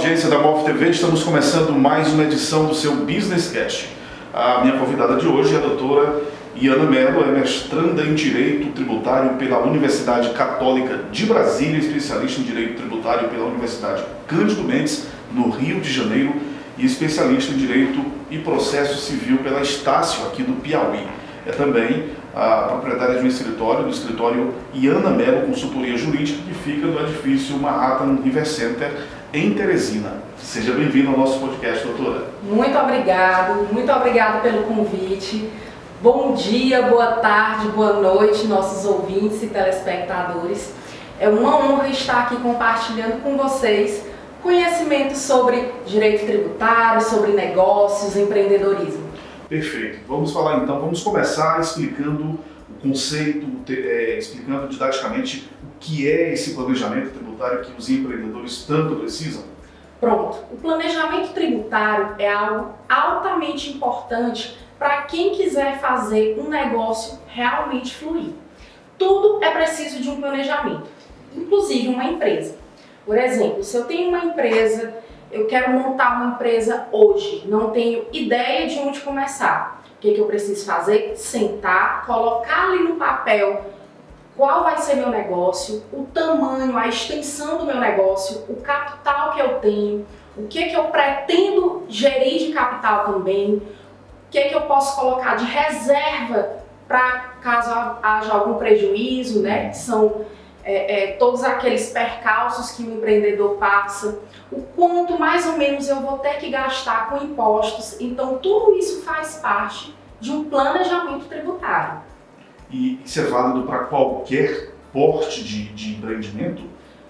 audiência da MOV TV, estamos começando mais uma edição do seu Business Cast. A minha convidada de hoje é a doutora Iana Mello, é mestranda em Direito Tributário pela Universidade Católica de Brasília, especialista em Direito Tributário pela Universidade Cândido Mendes, no Rio de Janeiro, e especialista em Direito e Processo Civil pela Estácio, aqui do Piauí. É também a proprietária de um escritório, do escritório Iana Mello Consultoria Jurídica, que fica no edifício Manhattan River Center, em Teresina. Seja bem-vindo ao nosso podcast, doutora. Muito obrigado pelo convite. Bom dia, boa tarde, boa noite, nossos ouvintes e telespectadores. É uma honra estar aqui compartilhando com vocês conhecimento sobre direito tributário, sobre negócios, empreendedorismo. Perfeito. Vamos falar então, vamos começar explicando o conceito, explicando didaticamente o que é esse planejamento tributário que os empreendedores tanto precisam. Pronto. O planejamento tributário é algo altamente importante para quem quiser fazer um negócio realmente fluir. Tudo é preciso de um planejamento, inclusive uma empresa. Por exemplo, se eu tenho uma empresa, eu quero montar uma empresa hoje, não tenho ideia de onde começar. O que eu preciso fazer? Sentar, colocar ali no papel qual vai ser meu negócio, o tamanho, a extensão do meu negócio, o capital que eu tenho, o que eu pretendo gerir de capital também, o que eu posso colocar de reserva para caso haja algum prejuízo, né? Que são todos aqueles percalços que o empreendedor passa, o quanto mais ou menos eu vou ter que gastar com impostos. Então, tudo isso faz parte de um planejamento tributário. E isso é válido para qualquer porte de empreendimento,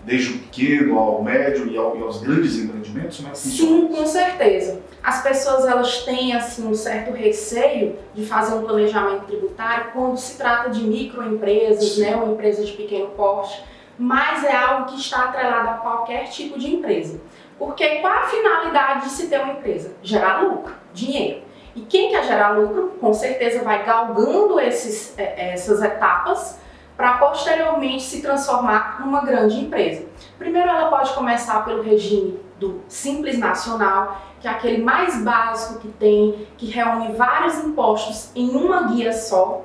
desde o pequeno ao médio e aos grandes empreendimentos? Como é que funciona? Sim, com certeza. As pessoas elas têm assim, um certo receio de fazer um planejamento tributário quando se trata de microempresas, né, ou empresas de pequeno porte, mas é algo que está atrelado a qualquer tipo de empresa. Porque qual a finalidade de se ter uma empresa? Gerar lucro, dinheiro. E quem quer gerar lucro, com certeza vai galgando essas etapas para posteriormente se transformar numa grande empresa. Primeiro ela pode começar pelo regime do Simples Nacional, que é aquele mais básico que tem, que reúne vários impostos em uma guia só.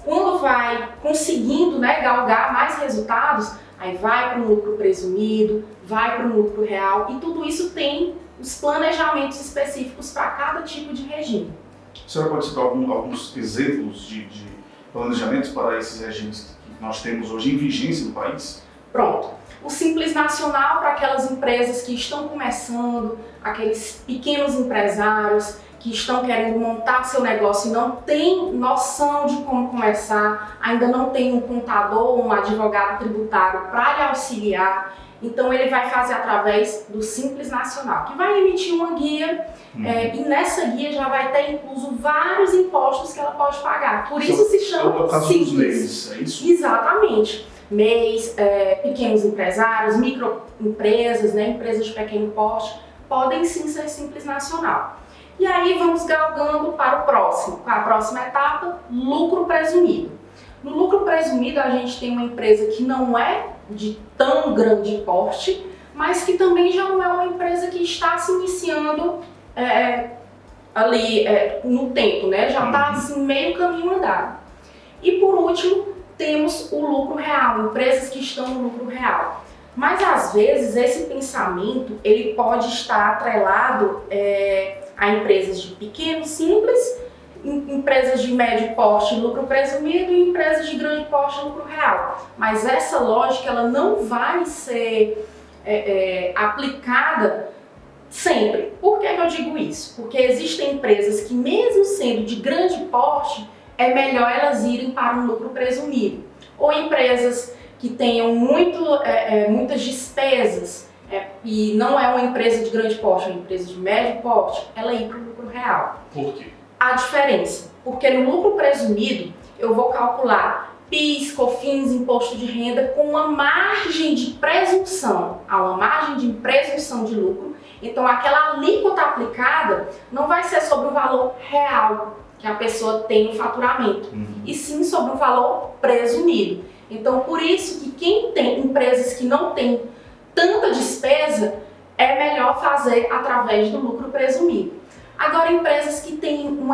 Quando vai conseguindo, né, galgar mais resultados, aí vai para um lucro presumido, vai para um lucro real, e tudo isso tem os planejamentos específicos para cada tipo de regime. A senhora pode citar alguns exemplos de planejamentos para esses regimes que nós temos hoje em vigência no país? Pronto. O Simples Nacional para aquelas empresas que estão começando, aqueles pequenos empresários que estão querendo montar seu negócio e não tem noção de como começar, ainda não tem um contador ou um advogado tributário para lhe auxiliar. Então ele vai fazer através do Simples Nacional, que vai emitir uma guia e nessa guia já vai ter incluso vários impostos que ela pode pagar. Por isso se chama Simples. MEIs, é isso? Exatamente. MEIs, pequenos empresários, microempresas, né, empresas de pequeno porte, podem sim ser Simples Nacional. E aí vamos galgando para o próximo. Para a próxima etapa, lucro presumido. No lucro presumido a gente tem uma empresa que não é de tão grande porte, mas que também já não é uma empresa que está se iniciando ali no tempo, né? Já está assim, meio caminho andado. E por último, temos o lucro real, empresas que estão no lucro real. Mas às vezes esse pensamento ele pode estar atrelado a empresas de pequeno, simples, empresas de médio porte, lucro presumido, e empresas de grande porte, lucro real. Mas essa lógica ela não vai ser aplicada sempre. Por que eu digo isso? Porque existem empresas que, mesmo sendo de grande porte, é melhor elas irem para um lucro presumido. Ou empresas que tenham muitas despesas e não é uma empresa de grande porte, é uma empresa de médio porte, ela ir para o lucro real. Por quê? A diferença, porque no lucro presumido eu vou calcular PIS, COFINS, imposto de renda com uma margem de presunção, há uma margem de presunção de lucro, então aquela alíquota aplicada não vai ser sobre o valor real que a pessoa tem no faturamento, e sim sobre o valor presumido. Então por isso que quem tem empresas que não têm tanta despesa, é melhor fazer através do lucro presumido. Agora, empresas que têm um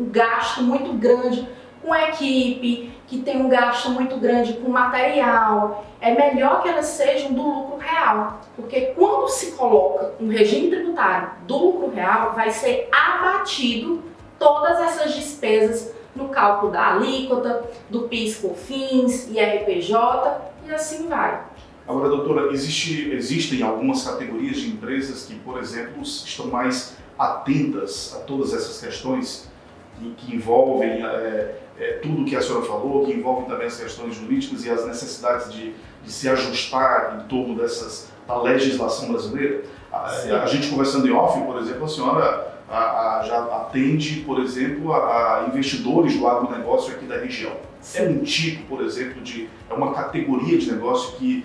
gasto muito grande com equipe, que tem um gasto muito grande com material, é melhor que elas sejam do lucro real, porque quando se coloca um regime tributário do lucro real, vai ser abatido todas essas despesas no cálculo da alíquota, do PIS/COFINS, IRPJ e assim vai. Agora, doutora, existem algumas categorias de empresas que, por exemplo, estão mais atentas a todas essas questões que envolvem tudo o que a senhora falou, que envolvem também as questões jurídicas e as necessidades de se ajustar em torno da legislação brasileira. A gente conversando em off, por exemplo, a senhora já atende, por exemplo, a investidores do agronegócio aqui da região. Sim. É um tipo, por exemplo, é uma categoria de negócio que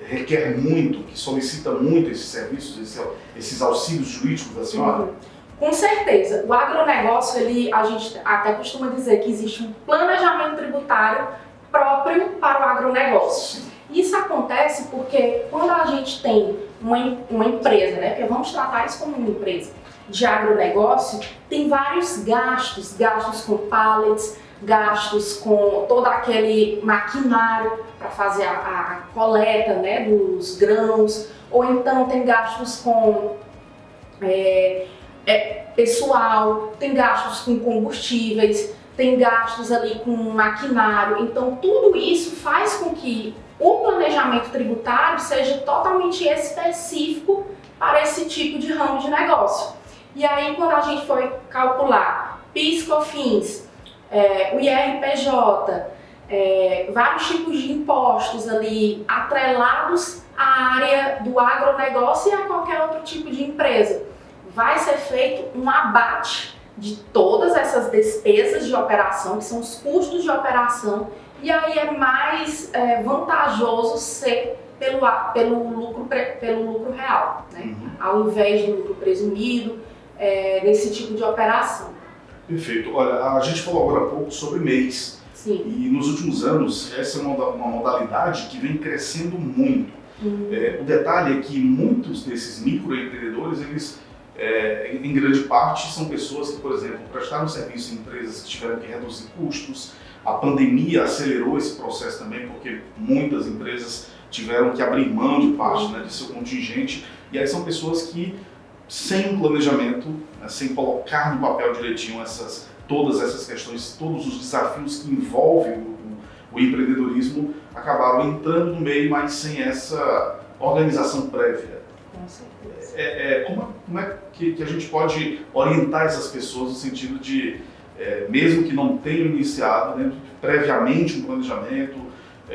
requer muito, que solicita muito esses serviços, esses auxílios jurídicos da senhora? Uhum. Com certeza. O agronegócio, a gente até costuma dizer que existe um planejamento tributário próprio para o agronegócio. Isso acontece porque quando a gente tem uma empresa, né, porque vamos tratar isso como uma empresa de agronegócio, tem vários gastos com pallets, gastos com todo aquele maquinário para fazer a coleta, né, dos grãos, ou então tem gastos com pessoal, tem gastos com combustíveis, tem gastos ali com maquinário. Então tudo isso faz com que o planejamento tributário seja totalmente específico para esse tipo de ramo de negócio. E aí quando a gente foi calcular PIS/COFINS, o IRPJ, vários tipos de impostos ali atrelados à área do agronegócio e a qualquer outro tipo de empresa, vai ser feito um abate de todas essas despesas de operação, que são os custos de operação, e aí é mais vantajoso ser pelo lucro real, né? Ao invés do lucro presumido, nesse tipo de operação. Perfeito. Olha, a gente falou agora há pouco sobre MEIs. Sim. E nos últimos anos, essa é uma modalidade que vem crescendo muito. O detalhe é que muitos desses microempreendedores, eles, em grande parte, são pessoas que, por exemplo, prestaram serviço em empresas que tiveram que reduzir custos. A pandemia acelerou esse processo também, porque muitas empresas tiveram que abrir mão de parte, né, de seu contingente. E aí são pessoas que, sem um planejamento, né, sem colocar no papel direitinho todas essas questões, todos os desafios que envolvem o empreendedorismo, acabaram entrando no meio, mas sem essa organização prévia. Com certeza. Como é que a gente pode orientar essas pessoas no sentido de, mesmo que não tenham iniciado, né, previamente um planejamento,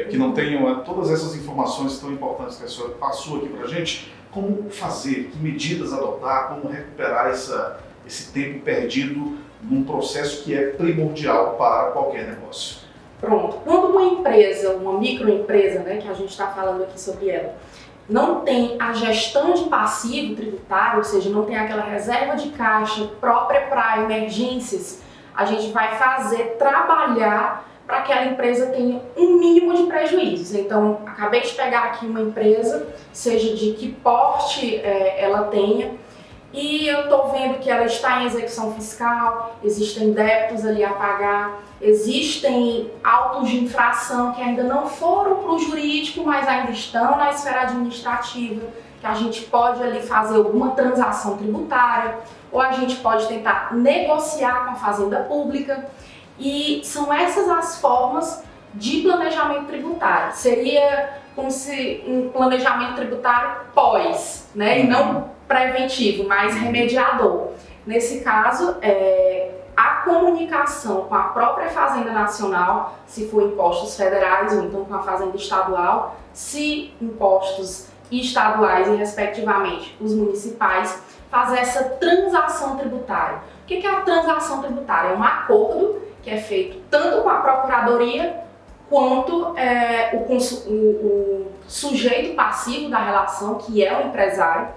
que não tenham todas essas informações tão importantes que a senhora passou aqui para a gente, como fazer, que medidas adotar, como recuperar esse tempo perdido num processo que é primordial para qualquer negócio? Pronto. Quando uma empresa, uma microempresa, né, que a gente está falando aqui sobre ela, não tem a gestão de passivo tributário, ou seja, não tem aquela reserva de caixa própria para emergências, a gente vai trabalhar para que aquela empresa tenha um mínimo de prejuízos. Então, acabei de pegar aqui uma empresa, seja de que porte ela tenha, e eu estou vendo que ela está em execução fiscal, existem débitos ali a pagar, existem autos de infração que ainda não foram para o jurídico, mas ainda estão na esfera administrativa, que a gente pode ali fazer alguma transação tributária, ou a gente pode tentar negociar com a Fazenda Pública, e são essas as formas de planejamento tributário. Seria como se um planejamento tributário pós, né, e não preventivo, mas remediador. Nesse caso, a comunicação com a própria Fazenda Nacional, se for impostos federais ou então com a Fazenda Estadual, se impostos estaduais e, respectivamente, os municipais, fazer essa transação tributária. O que é a transação tributária? É um acordo que é feito tanto com a Procuradoria quanto o sujeito passivo da relação, que é o empresário,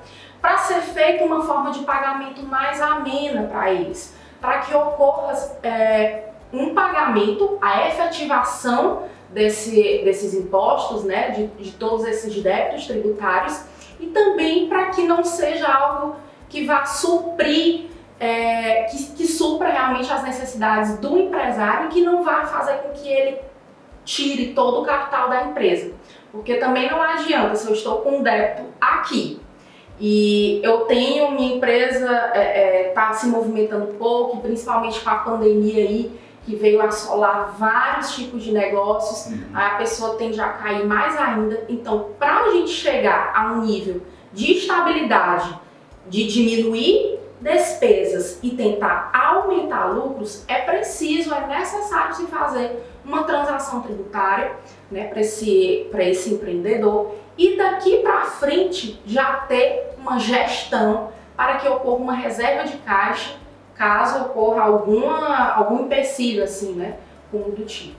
para ser feita uma forma de pagamento mais amena para eles, para que ocorra um pagamento, a efetivação desses impostos, né, de todos esses débitos tributários, e também para que não seja algo que vá suprir, que supra realmente as necessidades do empresário, que não vá fazer com que ele tire todo o capital da empresa. Porque também não adianta, se eu estou com um débito aqui e eu tenho, minha empresa está se movimentando pouco, principalmente com a pandemia aí, que veio assolar vários tipos de negócios, a pessoa tende a cair mais ainda. Então, para a gente chegar a um nível de estabilidade, de diminuir despesas e tentar aumentar lucros, é necessário se fazer uma transação tributária, né, para esse empreendedor, e daqui para frente já ter uma gestão para que ocorra uma reserva de caixa caso ocorra algum empecilho assim, né, como do tipo.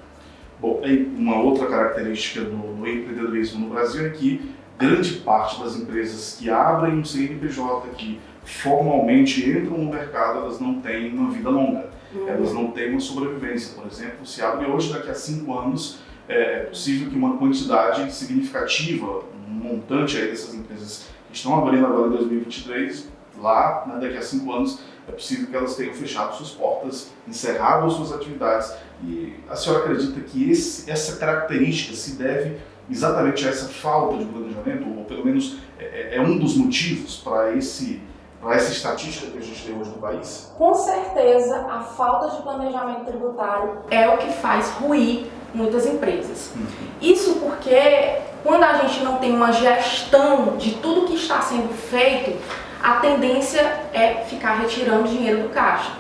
Bom, uma outra característica do empreendedorismo no Brasil é que grande parte das empresas que abrem um CNPJ, que formalmente entram no mercado, elas não têm uma vida longa, elas não têm uma sobrevivência. Por exemplo, se abre hoje, daqui a 5 anos, é possível que uma quantidade significativa, um montante aí dessas empresas que estão abrindo agora em 2023, lá, né, daqui a 5 anos, é possível que elas tenham fechado suas portas, encerrado suas atividades. E a senhora acredita que essa característica se deve exatamente a essa falta de planejamento, ou pelo menos é um dos motivos para essa estatística que a gente tem hoje no país? Com certeza, a falta de planejamento tributário é o que faz ruir muitas empresas. Isso porque quando a gente não tem uma gestão de tudo que está sendo feito, a tendência é ficar retirando dinheiro do caixa,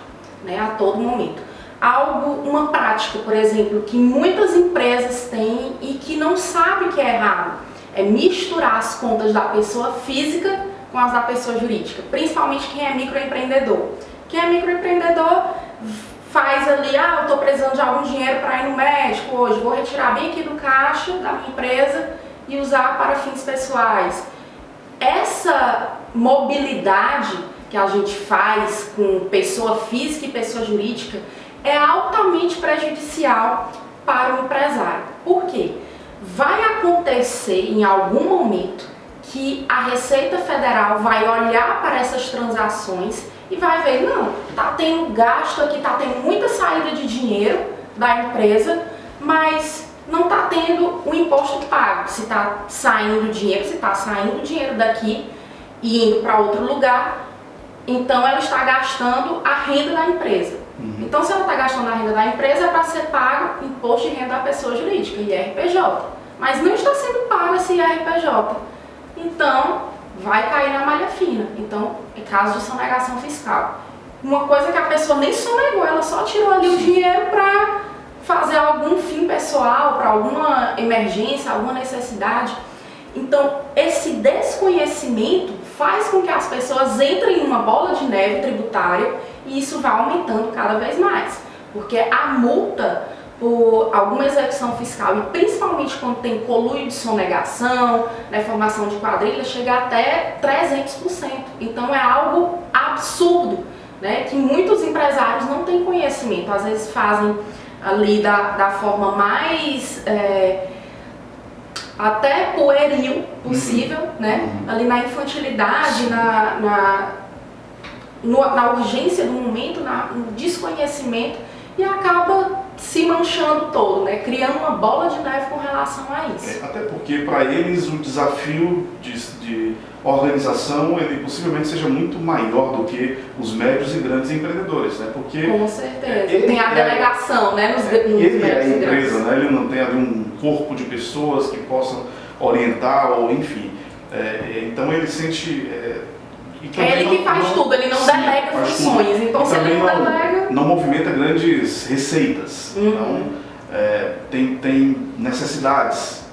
né, a todo momento. Uma prática, por exemplo, que muitas empresas têm e que não sabem que é errado, é misturar as contas da pessoa física com as da pessoa jurídica, principalmente quem é microempreendedor. Quem é microempreendedor faz ali, eu estou precisando de algum dinheiro para ir no médico hoje, vou retirar bem aqui do caixa da minha empresa e usar para fins pessoais. Essa mobilidade que a gente faz com pessoa física e pessoa jurídica é altamente prejudicial para o empresário. Por quê? Vai acontecer em algum momento que a Receita Federal vai olhar para essas transações e vai ver, não, está tendo gasto aqui, está tendo muita saída de dinheiro da empresa, mas não está tendo o imposto pago. Se está saindo dinheiro daqui e indo para outro lugar, então ela está gastando a renda da empresa. Então, se ela está gastando a renda da empresa, é para ser pago imposto de renda da pessoa jurídica, IRPJ. Mas não está sendo pago esse IRPJ. Então, vai cair na malha fina. Então, é caso de sonegação fiscal. Uma coisa que a pessoa nem sonegou, ela só tirou ali o dinheiro para fazer algum fim pessoal, para alguma emergência, alguma necessidade. Então, esse desconhecimento faz com que as pessoas entrem em uma bola de neve tributária e isso vai aumentando cada vez mais. Porque a multa por alguma execução fiscal, e principalmente quando tem conluio de sonegação, né, formação de quadrilha, chega até 300%. Então, é algo absurdo, né, que muitos empresários não têm conhecimento. Às vezes fazem ali da forma mais até pueril possível, né? Ali na infantilidade, na urgência do momento, no desconhecimento, e acaba se manchando todo, né? Criando uma bola de neve com relação a isso. Até porque para eles o desafio de organização ele possivelmente seja muito maior do que os médios e grandes empreendedores, né? Porque com certeza. Tem a delegação, né? Nos ele médios é a e empresa, grandes. né? Ele não tem ali um corpo de pessoas que possam orientar ou enfim. Então ele sente é ele que faz tudo, ele não delega funções. Então, se ele não delega, não movimenta grandes receitas. Então, tem necessidades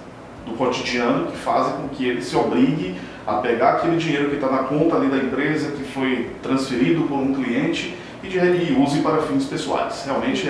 do cotidiano que fazem com que ele se obrigue a pegar aquele dinheiro que está na conta ali da empresa, que foi transferido por um cliente e use para fins pessoais. Realmente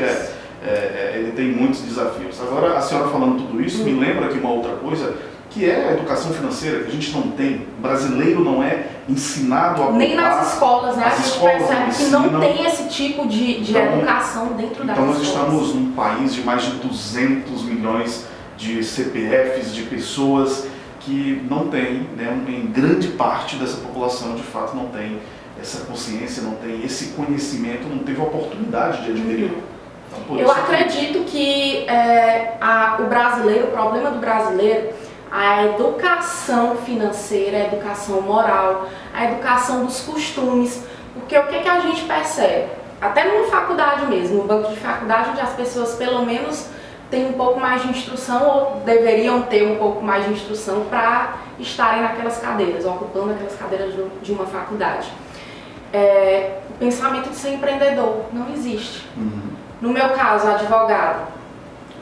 ele tem muitos desafios. Agora, a senhora falando tudo isso, me lembra que uma outra coisa, que é a educação financeira, que a gente não tem. O brasileiro não é ensinado a poupar. Nem nas escolas, né? A gente percebe que não tem esse tipo de educação dentro das escolas. Então nós estamos num país de mais de 200 milhões de CPFs, de pessoas que não têm, né, em grande parte dessa população de fato não tem essa consciência, não tem esse conhecimento, não teve a oportunidade de adquirir. Então, eu acredito que o problema do brasileiro, a educação financeira, a educação moral, a educação dos costumes, porque o que a gente percebe? Até numa faculdade mesmo, no banco de faculdade, onde as pessoas pelo menos têm um pouco mais de instrução ou deveriam ter um pouco mais de instrução para estarem naquelas cadeiras, ocupando aquelas cadeiras de uma faculdade. O pensamento de ser empreendedor não existe. No meu caso, advogado,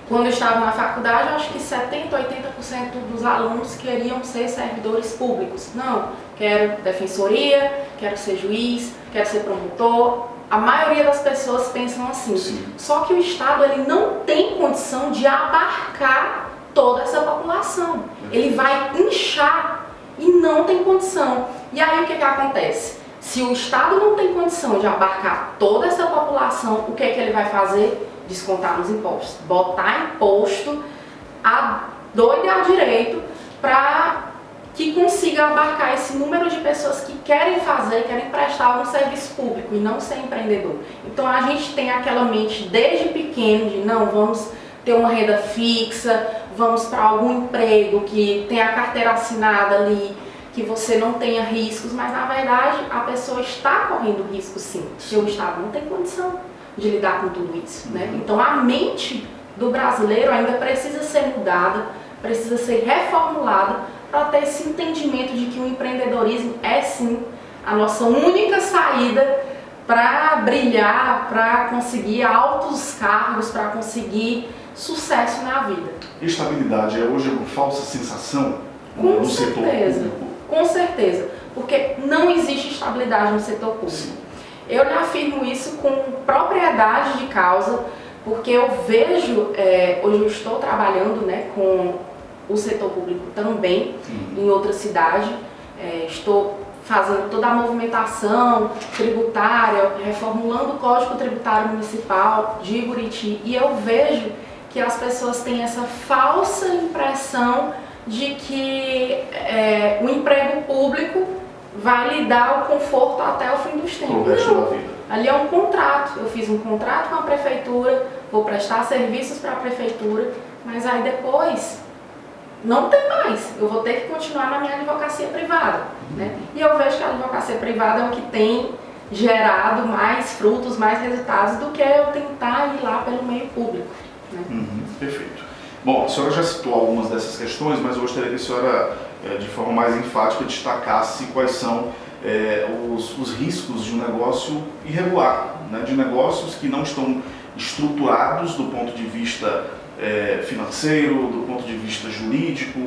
quando eu estava na faculdade, eu acho que 70%, 80% dos alunos queriam ser servidores públicos. Não, quero defensoria, quero ser juiz, quero ser promotor. A maioria das pessoas pensam assim. Sim. Só que o Estado ele não tem condição de abarcar toda essa população. Ele vai inchar e não tem condição. E aí o que acontece? Se o Estado não tem condição de abarcar toda essa população, o que ele vai fazer? Descontar nos impostos. Botar imposto a doido e a direito para que consiga abarcar esse número de pessoas que querem prestar um serviço público e não ser empreendedor. Então a gente tem aquela mente desde pequeno de não, vamos ter uma renda fixa, vamos para algum emprego que tenha a carteira assinada ali, que você não tenha riscos, mas na verdade a pessoa está correndo risco sim, porque o Estado não tem condição de lidar com tudo isso, né? Então a mente do brasileiro ainda precisa ser mudada, precisa ser reformulada para ter esse entendimento de que o empreendedorismo é sim a nossa única saída para brilhar, para conseguir altos cargos, para conseguir sucesso na vida. Estabilidade é hoje uma falsa sensação no setor público? Com certeza, porque não existe estabilidade no setor público. Sim. Eu lhe afirmo isso com propriedade de causa, porque eu vejo, hoje eu estou trabalhando, né, com o setor público também, em outra cidade, estou fazendo toda a movimentação tributária, reformulando o Código Tributário Municipal de Buriti, e eu vejo que as pessoas têm essa falsa impressão de que o emprego público vai lhe dar o conforto até o fim dos tempos. Pro resto da vida. Ali é um contrato, eu fiz um contrato com a prefeitura, vou prestar serviços para a prefeitura, mas aí depois não tem mais, eu vou ter que continuar na minha advocacia privada, né? E eu vejo que a advocacia privada é o que tem gerado mais frutos, mais resultados do que eu tentar ir lá pelo meio público, né? Perfeito. Bom, a senhora já citou algumas dessas questões, mas eu gostaria que a senhora, de forma mais enfática, destacasse quais são os riscos de um negócio irregular, né? De negócios que não estão estruturados do ponto de vista financeiro, do ponto de vista jurídico,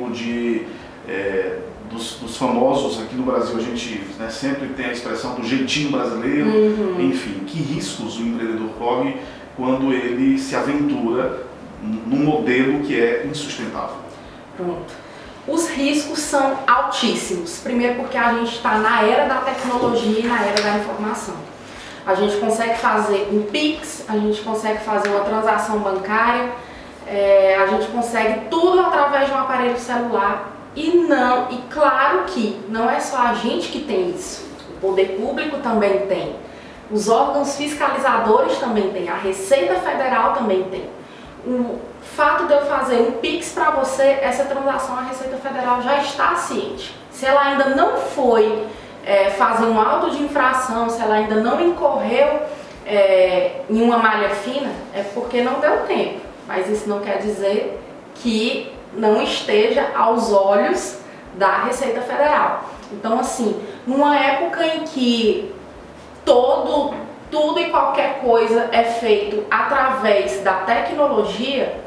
dos famosos, aqui no Brasil a gente, né, sempre tem a expressão do jeitinho brasileiro, enfim, que riscos o empreendedor corre quando ele se aventura num modelo que é insustentável? Pronto. Os riscos são altíssimos. Primeiro porque a gente está na era da tecnologia e na era da informação. A gente consegue fazer um Pix, a gente consegue fazer uma transação bancária, a gente consegue tudo através de um aparelho celular. E claro que não é só a gente que tem isso. O poder público também tem. Os órgãos fiscalizadores também têm. A Receita Federal também tem. O fato de eu fazer um Pix para você, essa transação a Receita Federal já está ciente. Se ela ainda não foi fazer um auto de infração, se ela ainda não incorreu em uma malha fina, é porque não deu tempo. Mas isso não quer dizer que não esteja aos olhos da Receita Federal. Então, assim, numa época em que tudo e qualquer coisa é feito através da tecnologia,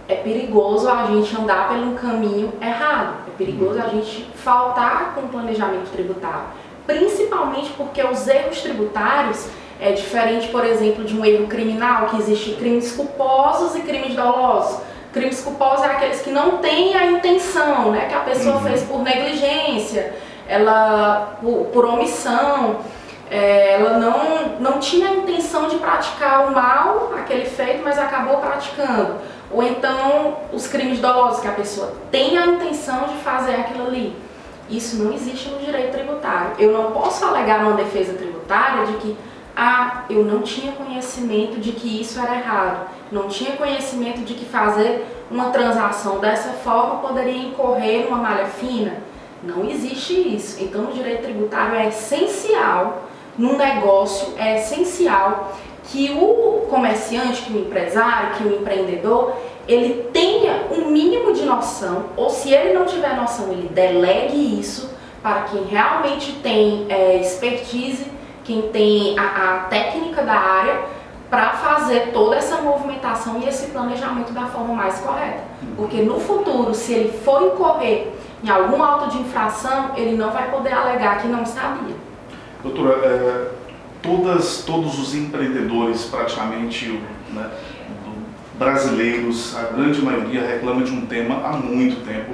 é perigoso a gente andar pelo caminho errado, é perigoso a gente faltar com o planejamento tributário, principalmente porque os erros tributários é diferente, por exemplo, de um erro criminal, que existe crimes culposos e crimes dolosos. Crimes culposos é aqueles que não têm a intenção, né, que a pessoa fez por negligência, por omissão. ela não tinha a intenção de praticar o mal, aquele feito, mas acabou praticando. Ou então os crimes dolosos, que a pessoa tem a intenção de fazer aquilo ali. Isso não existe no direito tributário. Eu não posso alegar numa defesa tributária de que eu não tinha conhecimento de que isso era errado, não tinha conhecimento de que fazer uma transação dessa forma poderia incorrer numa malha fina. Não existe isso. Então, no direito tributário é essencial, num negócio é essencial que o comerciante, que o empresário, que o empreendedor, ele tenha um mínimo de noção, ou se ele não tiver noção, ele delegue isso para quem realmente tem expertise, quem tem a técnica da área, para fazer toda essa movimentação e esse planejamento da forma mais correta. Porque no futuro, se ele for incorrer em algum auto de infração, ele não vai poder alegar que não sabia. Doutora, todos os empreendedores praticamente, né, brasileiros, a grande maioria reclama de um tema há muito tempo,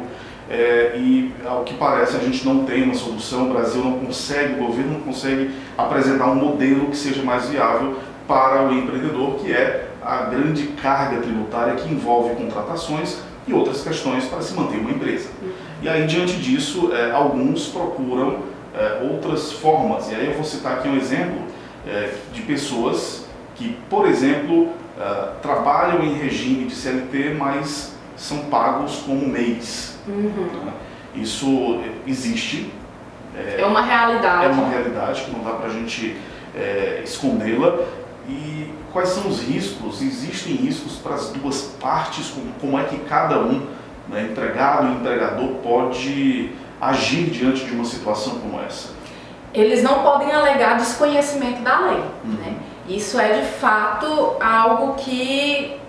e ao que parece a gente não tem uma solução, o Brasil não consegue, o governo não consegue apresentar um modelo que seja mais viável para o empreendedor, que é a grande carga tributária que envolve contratações e outras questões para se manter uma empresa. E aí, diante disso, alguns procuram outras formas, e aí eu vou citar aqui um exemplo de pessoas que, por exemplo, trabalham em regime de CLT, mas são pagos como mês. Isso existe. É uma realidade. É uma realidade que não dá para a gente escondê-la. E quais são os riscos? Existem riscos para as duas partes? Como é que cada um, né, empregado e empregador, pode agir diante de uma situação como essa? Eles não podem alegar desconhecimento da lei. Né? Isso é de fato algo que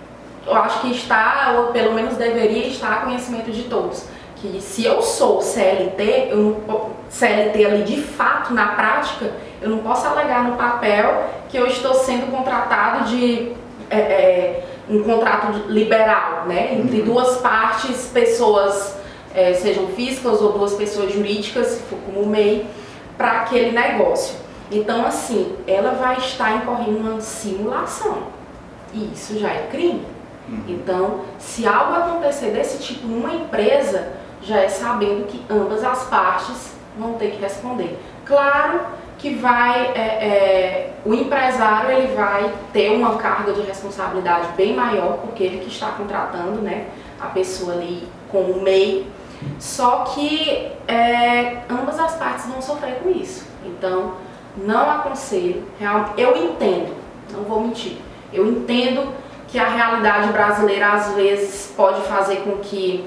eu acho que está, ou pelo menos deveria estar, a conhecimento de todos. Que se eu sou CLT, CLT ali de fato, na prática, eu não posso alegar no papel que eu estou sendo contratado de um contrato liberal, né? Entre duas partes, pessoas, sejam físicas ou duas pessoas jurídicas, se for como MEI, para aquele negócio. Então, assim, ela vai estar incorrendo uma simulação, e isso já é crime. Então, se algo acontecer desse tipo numa empresa, já é sabendo que ambas as partes vão ter que responder. Claro que o empresário ele vai ter uma carga de responsabilidade bem maior, porque ele que está contratando, né, a pessoa ali como MEI, só que ambas as partes vão sofrer com isso. Então, não aconselho, eu entendo, não vou mentir, eu entendo que a realidade brasileira às vezes pode fazer com que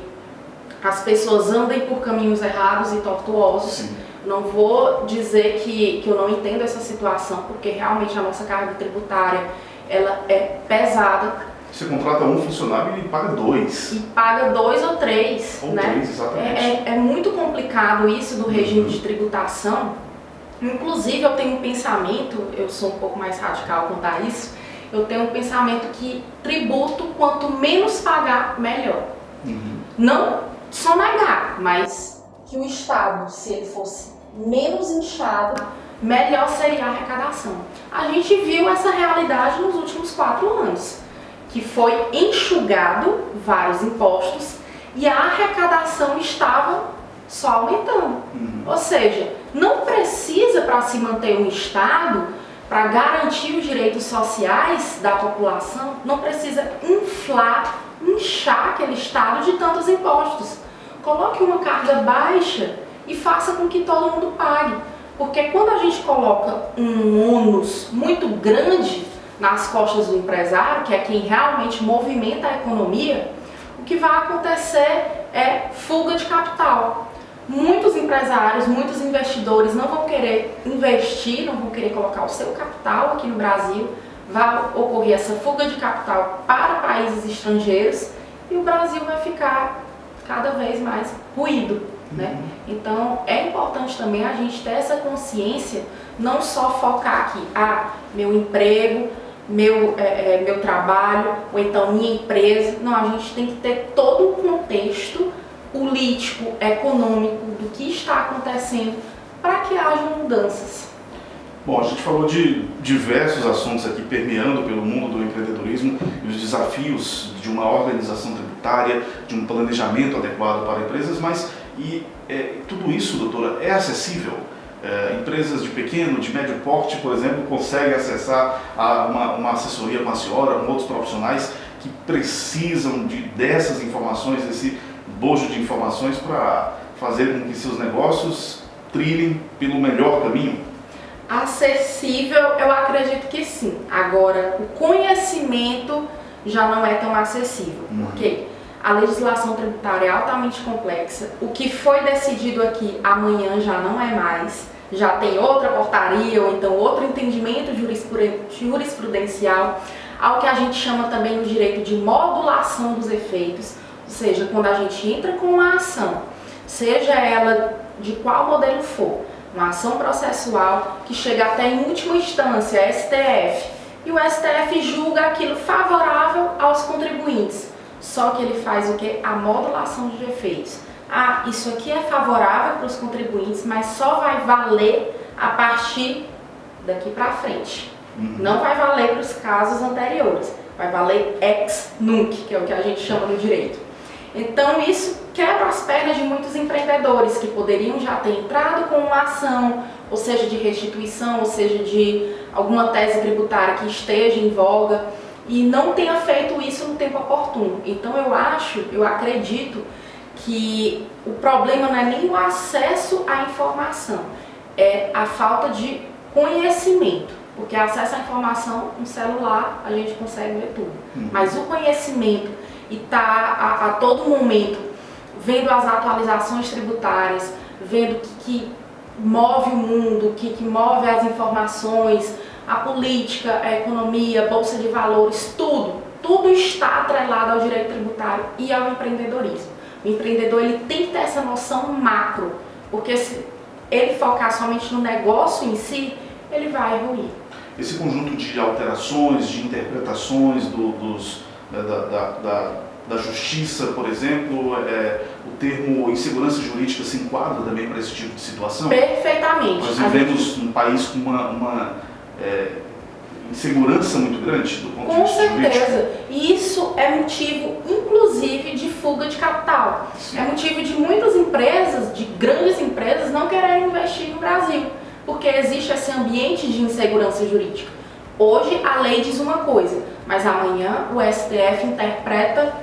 as pessoas andem por caminhos errados e tortuosos. Sim. Não vou dizer que eu não entendo essa situação, porque realmente a nossa carga tributária ela é pesada. Você contrata um funcionário e paga dois. E paga 2 ou 3. Ou né? 3, exatamente. É muito complicado isso do regime de tributação. Inclusive eu tenho um pensamento, eu sou um pouco mais radical quanto a isso, eu tenho um pensamento que tributo, quanto menos pagar, melhor. Não sonegar, mas que o Estado, se ele fosse menos inchado, melhor seria a arrecadação. A gente viu essa realidade nos últimos 4 anos, que foi enxugado vários impostos e a arrecadação estava só aumentando. Ou seja, não precisa, para se manter um Estado, para garantir os direitos sociais da população, não precisa inchar aquele Estado de tantos impostos. Coloque uma carga baixa e faça com que todo mundo pague. Porque quando a gente coloca um ônus muito grande nas costas do empresário, que é quem realmente movimenta a economia, o que vai acontecer é fuga de capital. Muitos empresários, muitos investidores não vão querer investir, não vão querer colocar o seu capital aqui no Brasil, vai ocorrer essa fuga de capital para países estrangeiros e o Brasil vai ficar cada vez mais ruído, né? Então é importante também a gente ter essa consciência, não só focar aqui, meu emprego, meu trabalho, ou então minha empresa. Não, a gente tem que ter todo um contexto político, econômico, do que está acontecendo, para que haja mudanças. Bom, a gente falou de diversos assuntos aqui permeando pelo mundo do empreendedorismo e os desafios de uma organização tributária, de um planejamento adequado para empresas, mas tudo isso, doutora, é acessível? Empresas de pequeno, de médio porte, por exemplo, conseguem acessar uma assessoria com a senhora, com outros profissionais que precisam dessas informações, desse bojo de informações para fazer com que seus negócios trilhem pelo melhor caminho? Acessível, eu acredito que sim. Agora, o conhecimento já não é tão acessível, porque a legislação tributária é altamente complexa. O que foi decidido aqui amanhã já não é mais, já tem outra portaria ou então outro entendimento jurisprudencial, ao que a gente chama também no direito de modulação dos efeitos, ou seja, quando a gente entra com uma ação, seja ela de qual modelo for, uma ação processual que chega até em última instância, STF, e o STF julga aquilo favorável aos contribuintes. Só que ele faz o que? A modulação de efeitos. Isso aqui é favorável para os contribuintes, mas só vai valer a partir daqui para frente. Não vai valer para os casos anteriores. Vai valer ex nunc, que é o que a gente chama no direito. Então isso quebra as pernas de muitos empreendedores que poderiam já ter entrado com uma ação, ou seja, de restituição, ou seja, de alguma tese tributária que esteja em voga e não tenha feito isso no tempo oportuno. Então eu acredito que o problema não é nem o acesso à informação, é a falta de conhecimento. Porque acesso à informação, no celular, a gente consegue ver tudo. Mas o conhecimento e tá a todo momento vendo as atualizações tributárias, vendo o que move o mundo, o que move as informações, a política, a economia, a bolsa de valores, tudo está atrelado ao direito tributário e ao empreendedorismo. O empreendedor ele tem que ter essa noção macro, porque se ele focar somente no negócio em si, ele vai ruir. Esse conjunto de alterações, de interpretações da justiça, por exemplo, o termo insegurança jurídica se enquadra também para esse tipo de situação? Perfeitamente. Nós vivemos num país com uma insegurança muito grande do ponto de vista jurídico. Com certeza. E isso é motivo, inclusive, de fuga de capital. Sim. É motivo de muitas empresas, de grandes empresas, não quererem investir no Brasil, porque existe esse ambiente de insegurança jurídica. Hoje a lei diz uma coisa, mas amanhã o STF interpreta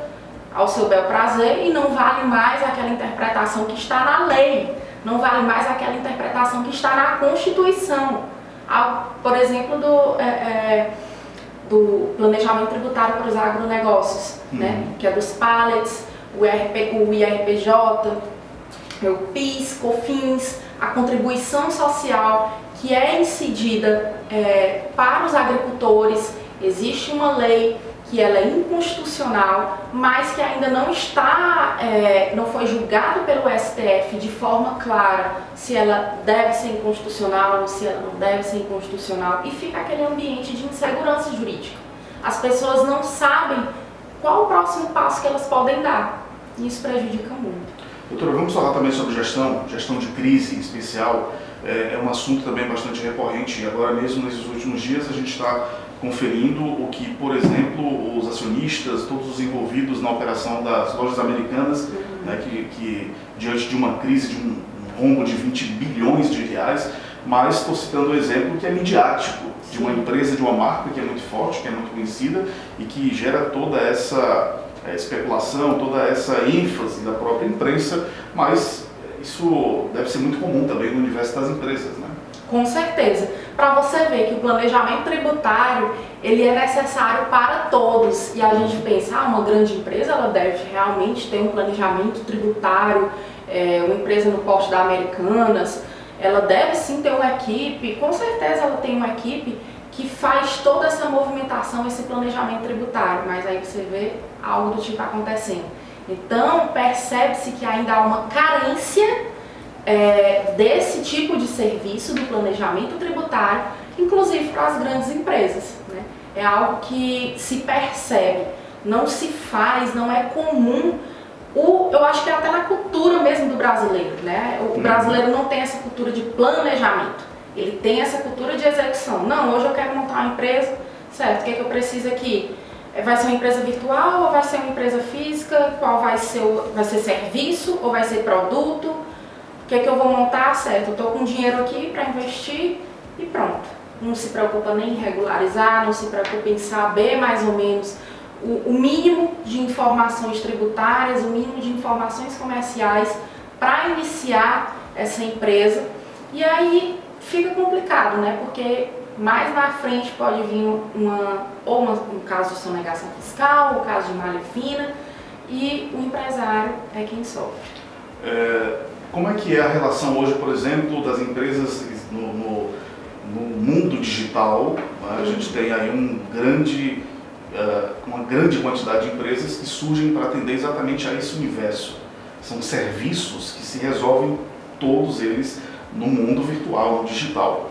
ao seu bel prazer e não vale mais aquela interpretação que está na lei, não vale mais aquela interpretação que está na Constituição. Por exemplo, do planejamento tributário para os agronegócios, né? Que é dos pallets, o IRPJ, o PIS, COFINS, a contribuição social que é incidida para os agricultores. Existe uma lei que ela é inconstitucional, mas que ainda não foi julgado pelo STF de forma clara se ela deve ser inconstitucional ou se ela não deve ser inconstitucional, e fica aquele ambiente de insegurança jurídica. As pessoas não sabem qual o próximo passo que elas podem dar, e isso prejudica muito. Doutora, vamos falar também sobre gestão de crise em especial. É um assunto também bastante recorrente, e agora mesmo nesses últimos dias a gente está conferindo o que, por exemplo, os acionistas, todos os envolvidos na operação das lojas americanas, né, que diante de uma crise, de um rombo de 20 bilhões de reais, mas estou citando o exemplo que é midiático, de uma empresa, de uma marca que é muito forte, que é muito conhecida e que gera toda essa especulação, toda essa ênfase da própria imprensa, mas isso deve ser muito comum também no universo das empresas, né? Com certeza. Para você ver que o planejamento tributário, ele é necessário para todos. E a gente pensa, uma grande empresa, ela deve realmente ter um planejamento tributário, uma empresa no porte da Americanas, ela deve sim ter uma equipe, com certeza ela tem uma equipe que faz toda essa movimentação, esse planejamento tributário, mas aí você vê algo do tipo acontecendo. Então, percebe-se que ainda há uma carência desse tipo de serviço do planejamento tributário, inclusive para as grandes empresas, né? É algo que se percebe, não se faz, não é comum. Eu acho que é até na cultura mesmo do brasileiro, né? O brasileiro não tem essa cultura de planejamento. ele tem essa cultura de execução. Não, hoje eu quero montar uma empresa, certo, o que é que eu preciso aqui? Vai ser uma empresa virtual ou vai ser uma empresa física? Qual vai ser serviço ou vai ser produto? O que é que eu vou montar? Certo, eu estou com dinheiro aqui para investir e pronto. Não se preocupa nem em regularizar, não se preocupa em saber mais ou menos o mínimo de informações tributárias, o mínimo de informações comerciais para iniciar essa empresa. E aí fica complicado, né? Porque mais na frente pode vir um caso de sonegação fiscal, um caso de malha fina, e o empresário é quem sofre. Como é que é a relação hoje, por exemplo, das empresas no mundo digital? A gente tem aí uma grande quantidade de empresas que surgem para atender exatamente a esse universo. São serviços que se resolvem todos eles no mundo virtual, no digital.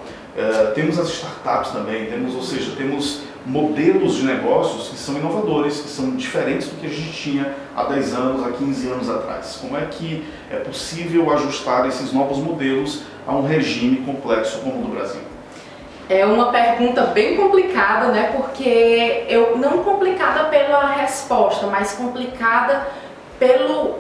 Temos as startups também, temos modelos de negócios que são inovadores, que são diferentes do que a gente tinha há 10 anos, há 15 anos atrás. Como é que é possível ajustar esses novos modelos a um regime complexo como o do Brasil? É uma pergunta bem complicada, né? Porque não complicada pela resposta, mas complicada pelo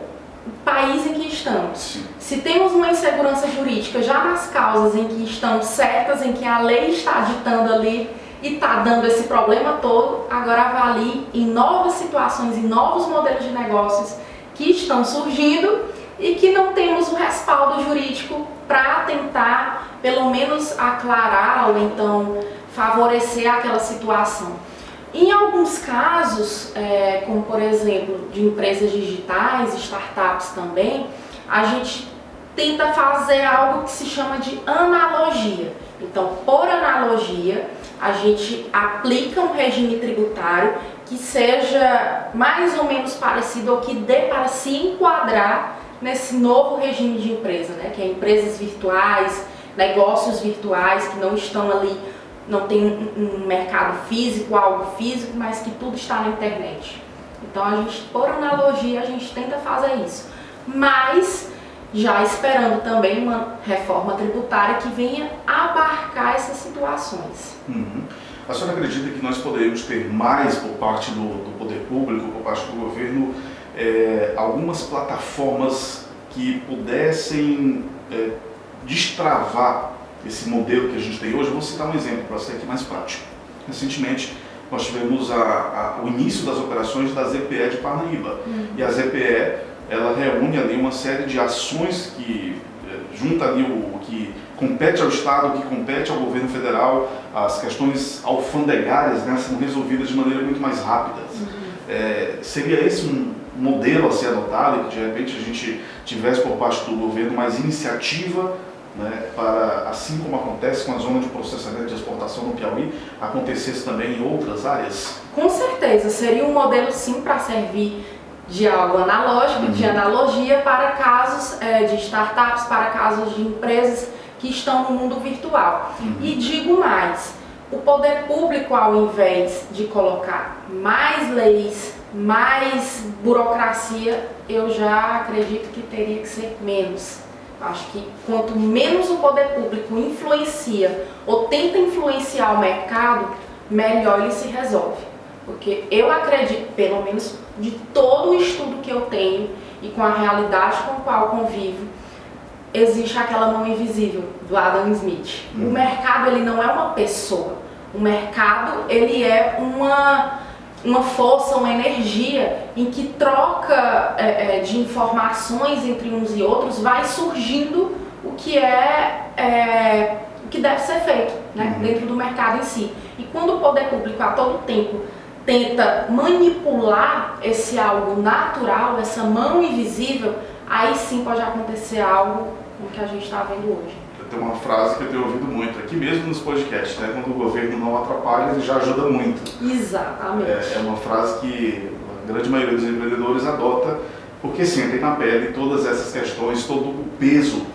país em que estamos. Sim. Se temos uma insegurança jurídica já nas causas em que estão certas, em que a lei está ditando ali e está dando esse problema todo, agora avalie em novas situações, em novos modelos de negócios que estão surgindo e que não temos o respaldo jurídico para tentar pelo menos aclarar ou então favorecer aquela situação. Em alguns casos, como por exemplo de empresas digitais, startups também, a gente tenta fazer algo que se chama de analogia. Então, por analogia, a gente aplica um regime tributário que seja mais ou menos parecido ou que dê para se enquadrar nesse novo regime de empresa, né? Que é empresas virtuais, negócios virtuais que não estão ali, não tem um mercado físico, algo físico, mas que tudo está na internet. Então, a gente, por analogia, a gente tenta fazer isso. Mas já esperando também uma reforma tributária que venha abarcar essas situações. Uhum. A senhora acredita que nós poderíamos ter mais por parte do poder público, por parte do governo, algumas plataformas que pudessem destravar esse modelo que a gente tem hoje? Eu vou citar um exemplo para ser aqui mais prático. Recentemente, nós tivemos o início das operações da ZPE de Parnaíba. E a ZPE, ela reúne ali uma série de ações que junta ali o que compete ao Estado, o que compete ao governo federal. As questões alfandegárias, né, são resolvidas de maneira muito mais rápida. Seria esse um modelo a ser adotado, que de repente a gente tivesse por parte do governo mais iniciativa, né, para, assim como acontece com a zona de processamento de exportação no Piauí, acontecesse também em outras áreas? Com certeza, seria um modelo sim para servir de algo analógico, de analogia para casos de startups, para casos de empresas que estão no mundo virtual. E digo mais, o poder público, ao invés de colocar mais leis, mais burocracia, eu já acredito que teria que ser menos. Acho que quanto menos o poder público influencia ou tenta influenciar o mercado, melhor ele se resolve. Porque eu acredito, pelo menos de todo o estudo que eu tenho e com a realidade com a qual convivo, existe aquela mão invisível do Adam Smith. O mercado, ele não é uma pessoa. O mercado, ele é uma força, uma energia em que troca de informações entre uns e outros vai surgindo o que deve ser feito, né, dentro do mercado em si. E quando o poder público a todo tempo tenta manipular esse algo natural, essa mão invisível, aí sim pode acontecer algo como que a gente está vendo hoje. Tem uma frase que eu tenho ouvido muito aqui mesmo nos podcasts, né? Quando o governo não atrapalha, ele já ajuda muito. Exatamente. É uma frase que a grande maioria dos empreendedores adota, porque sentem na pele todas essas questões, todo o peso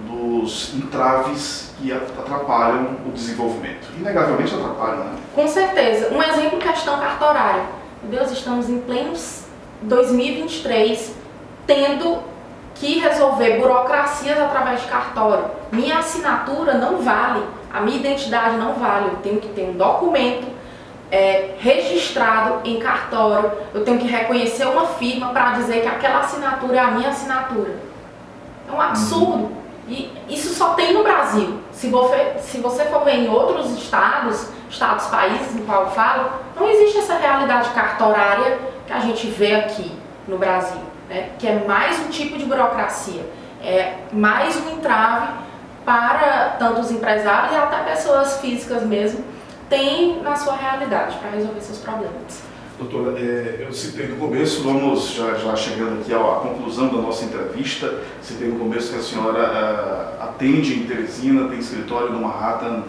dos entraves que atrapalham o desenvolvimento. Inegavelmente atrapalham, né? Com certeza. Um exemplo, questão cartorária. Meu Deus, estamos em pleno 2023, tendo que resolver burocracias através de cartório. Minha assinatura não vale, a minha identidade não vale, eu tenho que ter um documento registrado em cartório, eu tenho que reconhecer uma firma para dizer que aquela assinatura é a minha assinatura. É um absurdo. E isso só tem no Brasil. Se você for ver em outros estados, países no qual eu falo, não existe essa realidade cartorária que a gente vê aqui no Brasil, né? Que é mais um tipo de burocracia, é mais um entrave para tanto os empresários e até pessoas físicas mesmo têm na sua realidade para resolver seus problemas. Doutora, eu citei no começo, vamos já chegando aqui à conclusão da nossa entrevista, citei no começo que a senhora atende em Teresina, tem escritório no Manhattan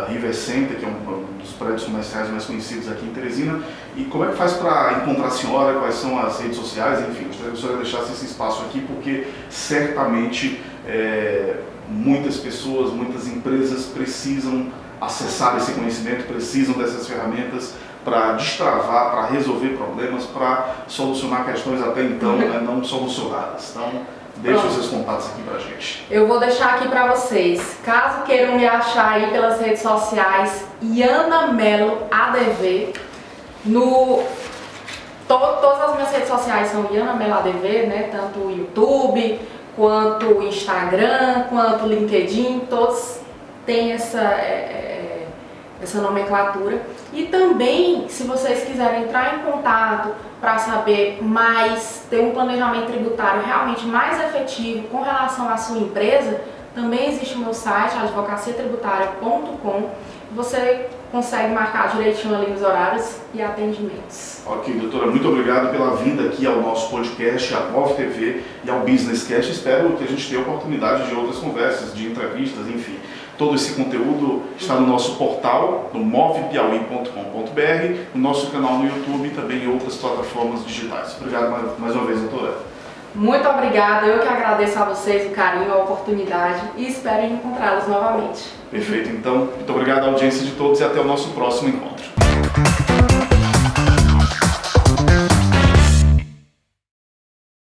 River Center, que é um dos prédios comerciais mais conhecidos aqui em Teresina. E como é que faz para encontrar a senhora, quais são as redes sociais, enfim, gostaria que a senhora deixasse esse espaço aqui, porque certamente muitas pessoas, muitas empresas precisam acessar esse conhecimento, precisam dessas ferramentas para destravar, para resolver problemas, para solucionar questões até então não solucionadas. Então, deixe os seus contatos aqui para a gente. Eu vou deixar aqui para vocês. Caso queiram me achar aí pelas redes sociais, Iana Melo ADV. Todas as minhas redes sociais são Iana Melo ADV, né? Tanto o YouTube, quanto o Instagram, quanto o LinkedIn, todos têm essa nomenclatura. E também, se vocês quiserem entrar em contato para saber mais, ter um planejamento tributário realmente mais efetivo com relação à sua empresa, também existe o meu site, advocaciatributária.com. Você consegue marcar direitinho ali os horários e atendimentos. Ok, doutora, muito obrigado pela vinda aqui ao nosso podcast, à Move TV e ao Business Cast. Espero que a gente tenha a oportunidade de outras conversas, de entrevistas, enfim. Todo esse conteúdo está no nosso portal, no movepiauí.com.br, no nosso canal no YouTube e também em outras plataformas digitais. Obrigado mais uma vez, doutora. Muito obrigada, eu que agradeço a vocês o carinho, a oportunidade e espero encontrá-los novamente. Perfeito, então, muito obrigado à audiência de todos e até o nosso próximo encontro.